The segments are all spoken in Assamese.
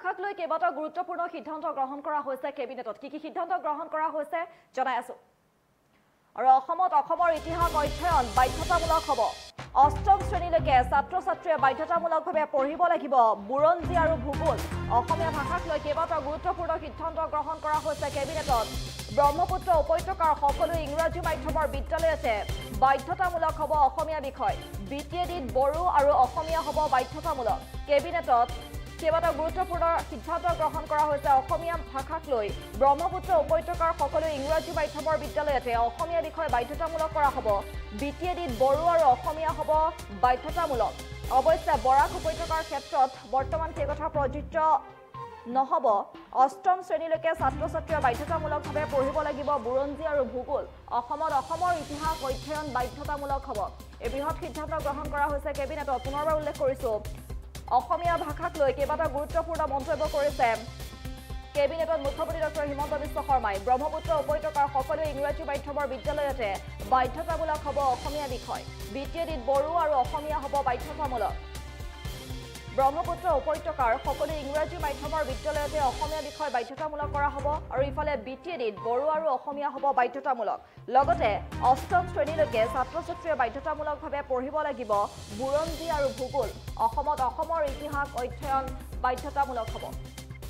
ভাষাক লৈ কেইবাটাও গুৰুত্বপূৰ্ণ সিদ্ধান্ত গ্ৰহণ কৰা হৈছে কেবিনেটত কি সিদ্ধান্ত গ্ৰহণ কৰা হৈছে জনাই আছো আৰু অসমৰ ইতিহাস অধ্যয়ন বাধ্যতামূলক হ'ব অষ্টম শ্ৰেণীলৈকে ছাত্ৰ-ছাত্ৰীয়ে বাধ্যতামূলকভাৱে পঢ়িব লাগিব বুৰঞ্জী আৰু ভূগোল অসমীয়া ভাষাক লৈ কেইবাটাও গুৰুত্বপূৰ্ণ সিদ্ধান্ত গ্ৰহণ কৰা হৈছে কেবিনেটত ব্ৰহ্মপুত্ৰ উপত্যকাৰ সকলো ইংৰাজী মাধ্যমৰ বিদ্যালয়তে বাধ্যতামূলক হ'ব অসমীয়া বিষয় বিটিএডিত বড়ো আৰু অসমীয়া হ'ব বাধ্যতামূলক কেবিনেটত কেইবাটাও গুৰুত্বপূৰ্ণ সিদ্ধান্ত গ্ৰহণ কৰা হৈছে অসমীয়া ভাষাক লৈ ব্ৰহ্মপুত্ৰ উপত্যকাৰ সকলো ইংৰাজী মাধ্যমৰ বিদ্যালয়তে অসমীয়া বিষয় বাধ্যতামূলক কৰা হ'ব বিটিএডিত বড়ো আৰু অসমীয়া হ'ব বাধ্যতামূলক অৱশ্যে বৰাক উপত্যকাৰ ক্ষেত্ৰত বৰ্তমান সেই কথা প্ৰযোজ্য নহ'ব অষ্টম শ্ৰেণীলৈকে ছাত্ৰ-ছাত্ৰীয়ে বাধ্যতামূলকভাৱে পঢ়িব লাগিব বুৰঞ্জী আৰু ভূগোল অসমৰ ইতিহাস অধ্যয়ন বাধ্যতামূলক হ'ব এই বৃহৎ সিদ্ধান্ত গ্ৰহণ কৰা হৈছে কেবিনেটত পুনৰবাৰ উল্লেখ কৰিছো অসমীয়া ভাষাক লৈ কেইবাটাও গুৰুত্বপূৰ্ণ মন্তব্য কৰিছে কেবিনেটত মুখ্যমন্ত্ৰী ডক্টৰ হিমন্ত বিশ্ব শৰ্মাই ব্ৰহ্মপুত্ৰ উপত্যকাৰ সকলো ইংৰাজী মাধ্যমৰ বিদ্যালয়তে বাধ্যতামূলক হ'ব অসমীয়া বিষয় বিটিএডিত বড়ো আৰু অসমীয়া হ'ব বাধ্যতামূলক ব্ৰহ্মপুত্ৰ উপত্যকাৰ সকলো ইংৰাজী মাধ্যমৰ বিদ্যালয়তে অসমীয়া বিষয় বাধ্যতামূলক কৰা হ'ব আৰু ইফালে বিটিএডিত বড়ো আৰু অসমীয়া হ'ব বাধ্যতামূলক লগতে অষ্টম শ্ৰেণীলৈকে ছাত্ৰ-ছাত্ৰীয়ে বাধ্যতামূলকভাৱে পঢ়িব লাগিব বুৰঞ্জী আৰু ভূগোল অসমৰ ইতিহাস অধ্যয়ন বাধ্যতামূলক হ'ব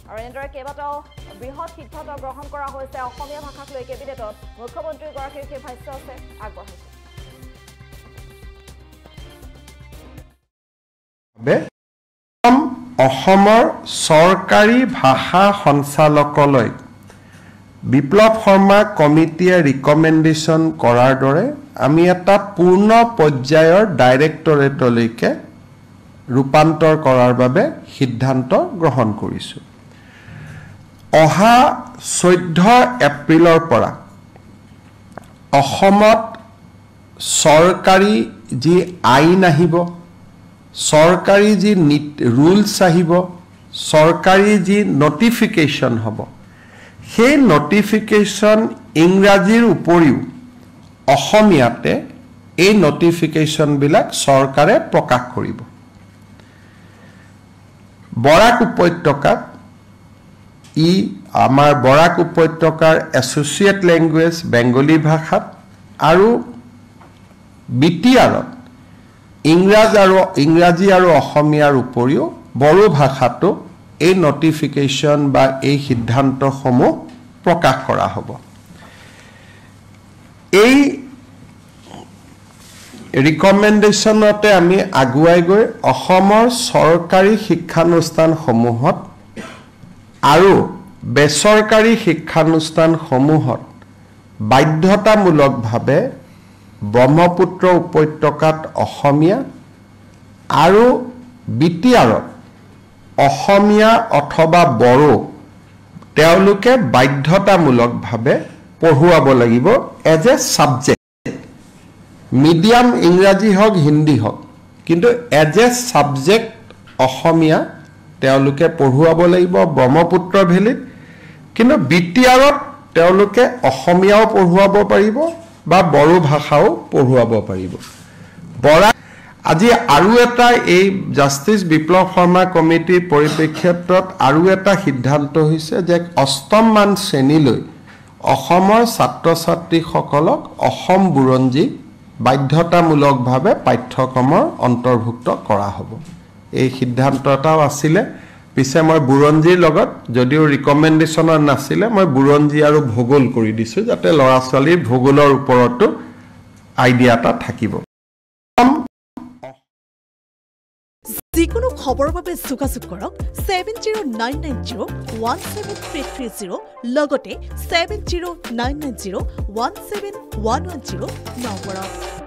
আৰু এনেদৰে কেইবাটাও বৃহৎ সিদ্ধান্ত গ্ৰহণ কৰা হৈছে অসমীয়া ভাষাক লৈ কেবিনেটত মুখ্যমন্ত্ৰীগৰাকীৰ সেই ভাষ্য আছে আগবঢ়াইছে অসমৰ চৰকাৰী ভাষা সঞ্চালকালয় বিপ্লৱ শৰ্মা কমিটিয়ে ৰিকমেণ্ডেশ্যন কৰাৰ দৰে আমি এটা পূৰ্ণ পৰ্যায়ৰ ডাইৰেক্টৰেটলৈকে ৰূপান্তৰ কৰাৰ বাবে সিদ্ধান্ত গ্ৰহণ কৰিছোঁ অহা 14 এপ্ৰিলৰ পৰা অসমত চৰকাৰী যি আইন আহিব চৰকাৰী যি ৰুলছ আহিব চৰকাৰী যি নটিফিকেশ্যন হ'ব সেই নটিফিকেশ্যন ইংৰাজীৰ উপৰিও অসমীয়াতে এই নটিফিকেশ্যনবিলাক চৰকাৰে প্ৰকাশ কৰিব বৰাক উপত্যকাত আমাৰ বৰাক উপত্যকাৰ এছ'চিয়েট লেংগুৱেজ বেংগলী ভাষাত আৰু বিটিআৰত ইংৰাজী আৰু অসমীয়াৰ উপৰিও বড়ো ভাষাটো এই নটিফিকেশ্যন বা এই সিদ্ধান্তসমূহ প্ৰকাশ কৰা হ'ব এই ৰিকমেণ্ডেশ্যনতে আমি আগুৱাই গৈ অসমৰ চৰকাৰী শিক্ষানুষ্ঠানসমূহত আৰু বেচৰকাৰী শিক্ষানুষ্ঠানসমূহত বাধ্যতামূলকভাৱে ব্ৰহ্মপুত্ৰ উপত্যকাত অসমীয়া আৰু বিটিআৰত অসমীয়া অথবা বড়ো তেওঁলোকে বাধ্যতামূলকভাৱে পঢ়ুৱাব লাগিব এজ এ ছাবজেক্ট মিডিয়াম ইংৰাজী হওক হিন্দী হওক কিন্তু এজ এ ছাবজেক্ট অসমীয়া তেওঁলোকে পঢ়ুৱাব লাগিব ব্ৰহ্মপুত্ৰ ভেলীত কিন্তু বিটিআৰত তেওঁলোকে অসমীয়াও পঢ়ুৱাব পাৰিব বা বড়ো ভাষাও পঢ়ুৱাব পাৰিব আজি আৰু এটা এই জাষ্টিছ বিপ্লৱ শৰ্মা কমিটিৰ পৰিপ্ৰেক্ষিতত আৰু এটা সিদ্ধান্ত হৈছে যে অষ্টম মান শ্ৰেণীলৈ অসমৰ ছাত্ৰ-ছাত্ৰীসকলক অসম বুৰঞ্জী বাধ্যতামূলকভাৱে পাঠ্যক্ৰমৰ অন্তৰ্ভুক্ত কৰা হ'ব এই সিদ্ধান্ত এটাও আছিলে পিছে মই বুৰঞ্জীৰ লগত যদিও ৰিকমেণ্ডেশ্যনৰ নাছিলে মই বুৰঞ্জী আৰু ভূগোল কৰি দিছোঁ যাতে ল'ৰা ছোৱালীৰ ভূগোলৰ ওপৰতো আইডিয়া এটা থাকিব যিকোনো খবৰৰ বাবে যোগাযোগ কৰক 7099017330 লগতে 7099017110 নম্বৰত